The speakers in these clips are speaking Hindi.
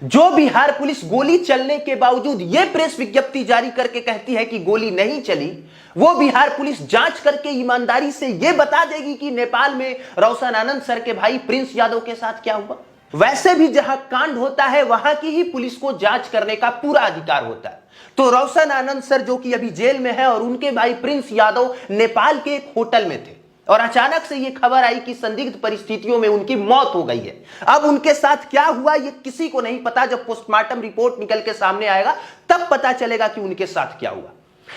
जो बिहार पुलिस गोली चलने के बावजूद यह प्रेस विज्ञप्ति जारी करके कहती है कि गोली नहीं चली, वो बिहार पुलिस जांच करके ईमानदारी से यह बता देगी कि नेपाल में रोशन आनंद सर के भाई प्रिंस यादव के साथ क्या हुआ। वैसे भी जहां कांड होता है वहां की ही पुलिस को जांच करने का पूरा अधिकार होता है। तो रोशन आनंद सर जो कि अभी जेल में है और उनके भाई प्रिंस यादव नेपाल के एक होटल में थे और अचानक से यह खबर आई कि संदिग्ध परिस्थितियों में उनकी मौत हो गई है। अब उनके साथ क्या हुआ यह किसी को नहीं पता। जब पोस्टमार्टम रिपोर्ट निकल के सामने आएगा तब पता चलेगा कि उनके साथ क्या हुआ।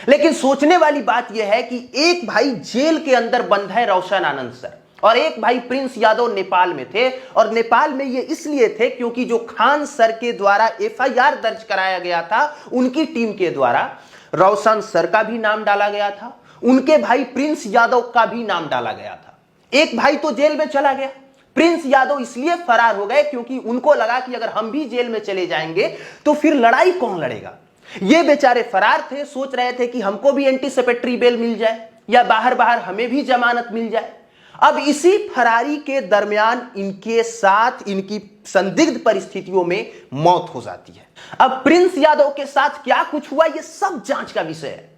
लेकिन सोचने वाली बात यह है कि एक भाई जेल के अंदर बंद है रोशन आनंद सर, और एक भाई प्रिंस यादव नेपाल में थे। और नेपाल में ये इसलिए थे क्योंकि जो खान सर के द्वारा एफआईआर दर्ज कराया गया था उनकी टीम के द्वारा रोशन सर का भी नाम डाला गया था, उनके भाई प्रिंस यादव का भी नाम डाला गया था। एक भाई तो जेल में चला गया, प्रिंस यादव इसलिए फरार हो गए क्योंकि उनको लगा कि अगर हम भी जेल में चले जाएंगे तो फिर लड़ाई कौन लड़ेगा। ये बेचारे फरार थे, सोच रहे थे कि हमको भी एंटीसिपेटरी बेल मिल जाए या बाहर बाहर हमें भी जमानत मिल जाए। अब इसी फरारी के दरमियान इनके साथ इनकी संदिग्ध परिस्थितियों में मौत हो जाती है। अब प्रिंस यादव के साथ क्या कुछ हुआ यह सब जांच का विषय है,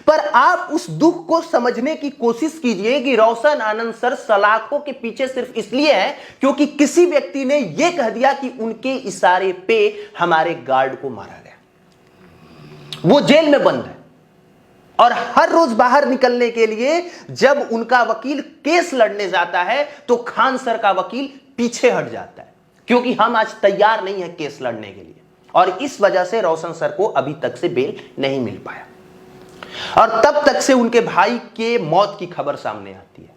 पर आप उस दुख को समझने की कोशिश कीजिए कि रोशन आनंद सर सलाखों के पीछे सिर्फ इसलिए है क्योंकि किसी व्यक्ति ने यह कह दिया कि उनके इशारे पे हमारे गार्ड को मारा गया। वो जेल में बंद है और हर रोज बाहर निकलने के लिए जब उनका वकील केस लड़ने जाता है तो खान सर का वकील पीछे हट जाता है क्योंकि हम आज तैयार नहीं है केस लड़ने के लिए। और इस वजह से रोशन सर को अभी तक से बेल नहीं मिल पाया और तब तक से उनके भाई के मौत की खबर सामने आती है।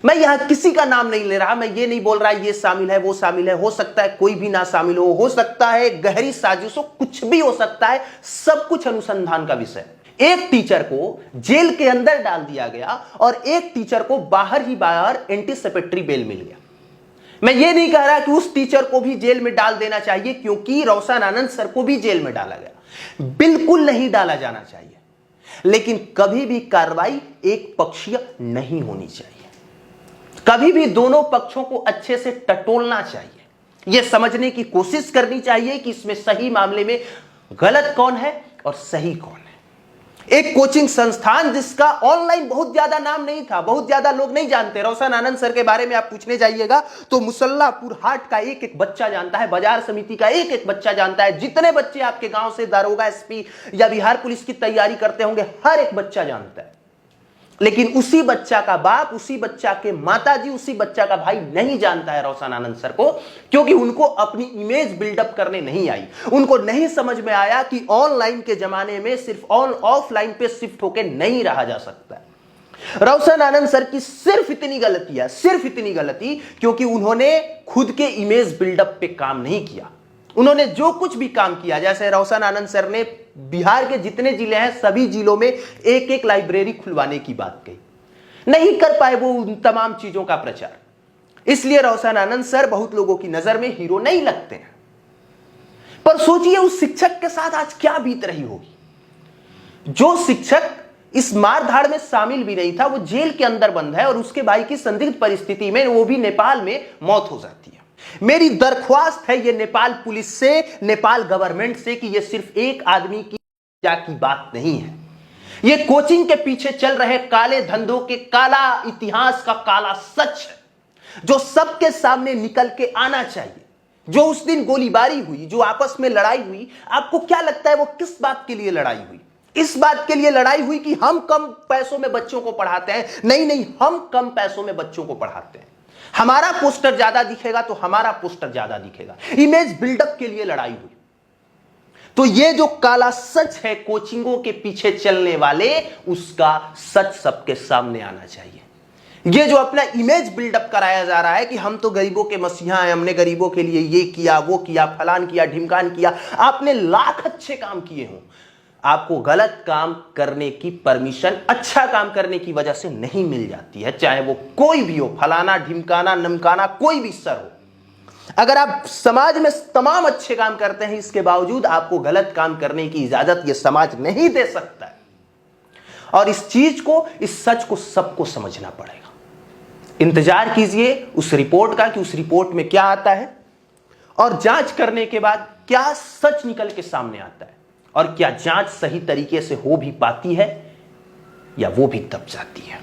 मैं यहां किसी का नाम नहीं ले रहा, मैं ये नहीं बोल रहा ये शामिल है वो शामिल है, हो सकता है कोई भी ना शामिल हो सकता है गहरी साजिश हो, कुछ भी हो सकता है, सब कुछ अनुसंधान का विषय। एक टीचर को जेल के अंदर डाल दिया गया और एक टीचर को बाहर ही बाहर एंटीसिपेटरी बेल मिल गया। मैं ये नहीं कह रहा कि उस टीचर को भी जेल में डाल देना चाहिए क्योंकि रोशन आनंद सर को भी जेल में डाला गया, बिल्कुल नहीं डाला जाना चाहिए, लेकिन कभी भी कार्रवाई एक पक्षीय नहीं होनी चाहिए। कभी भी दोनों पक्षों को अच्छे से टटोलना चाहिए, यह समझने की कोशिश करनी चाहिए कि इसमें सही मामले में गलत कौन है और सही कौन है। एक कोचिंग संस्थान जिसका ऑनलाइन बहुत ज्यादा नाम नहीं था, बहुत ज्यादा लोग नहीं जानते, रोशन आनंद सर के बारे में आप पूछने जाइएगा तो मुसल्लापुर हाट का एक एक बच्चा जानता है, बाजार समिति का एक एक बच्चा जानता है, जितने बच्चे आपके गांव से दारोगा एसपी या बिहार पुलिस की तैयारी करते होंगे हर एक बच्चा जानता है। लेकिन उसी बच्चा का बाप, उसी बच्चा के माताजी, उसी बच्चा का भाई नहीं जानता है रोशन आनंद सर को क्योंकि उनको अपनी इमेज बिल्डअप करने नहीं आई। उनको नहीं समझ में आया कि ऑनलाइन के जमाने में सिर्फ ऑफलाइन पे शिफ्ट होकर नहीं रहा जा सकता। रोशन आनंद सर की सिर्फ इतनी गलती क्योंकि उन्होंने खुद के इमेज बिल्डअप पे काम नहीं किया। उन्होंने जो कुछ भी काम किया, जैसे रोशन आनंद सर ने बिहार के जितने जिले हैं सभी जिलों में एक एक लाइब्रेरी खुलवाने की बात कही, नहीं कर पाए वो उन तमाम चीजों का प्रचार। इसलिए रोशन आनंद सर बहुत लोगों की नजर में हीरो नहीं लगते हैं। पर सोचिए उस शिक्षक के साथ आज क्या बीत रही होगी। जो शिक्षक इस मारधाड़ में शामिल भी नहीं था, वो जेल के अंदर बंद है और उसके भाई की संदिग्ध परिस्थिति में, वो भी नेपाल में, मौत हो जाती है। मेरी दरख्वास्त है ये नेपाल पुलिस से, नेपाल गवर्नमेंट से कि ये सिर्फ एक आदमी की बात नहीं है। ये कोचिंग के पीछे चल रहे काले धंधों के काला इतिहास का काला सच है जो सबके सामने निकल के आना चाहिए। जो उस दिन गोलीबारी हुई, जो आपस में लड़ाई हुई, आपको क्या लगता है वो किस बात के लिए लड़ाई हुई? इस बात के लिए लड़ाई हुई कि हम कम पैसों में बच्चों को पढ़ाते हैं। नहीं, हम कम पैसों में बच्चों को पढ़ाते हैं। हमारा पोस्टर ज्यादा दिखेगा तो हमारा पोस्टर ज्यादा दिखेगा। इमेज बिल्डअप के लिए लड़ाई हुई। तो ये जो काला सच है कोचिंगों के पीछे चलने वाले, उसका सच सबके सामने आना चाहिए। ये जो अपना इमेज बिल्डअप कराया जा रहा है कि हम तो गरीबों के मसीहा हैं, हमने गरीबों के लिए ये किया, वो किया, फलान किया, ढिमकान किया, आपने लाख अच्छे काम किए हों, आपको गलत काम करने की परमिशन अच्छा काम करने की वजह से नहीं मिल जाती है, चाहे वो कोई भी हो, फलाना, ढिमकाना, नमकाना, कोई भी सर हो। अगर आप समाज में तमाम अच्छे काम करते हैं, इसके बावजूद आपको गलत काम करने की इजाजत यह समाज नहीं दे सकता है। और इस चीज को, इस सच को सबको समझना पड़ेगा। इंतजार कीजिए उस रिपोर्ट का कि उस रिपोर्ट में क्या आता है और जांच करने के बाद क्या सच निकल के सामने आता है और क्या जांच सही तरीके से हो भी पाती है या वो भी दब जाती है।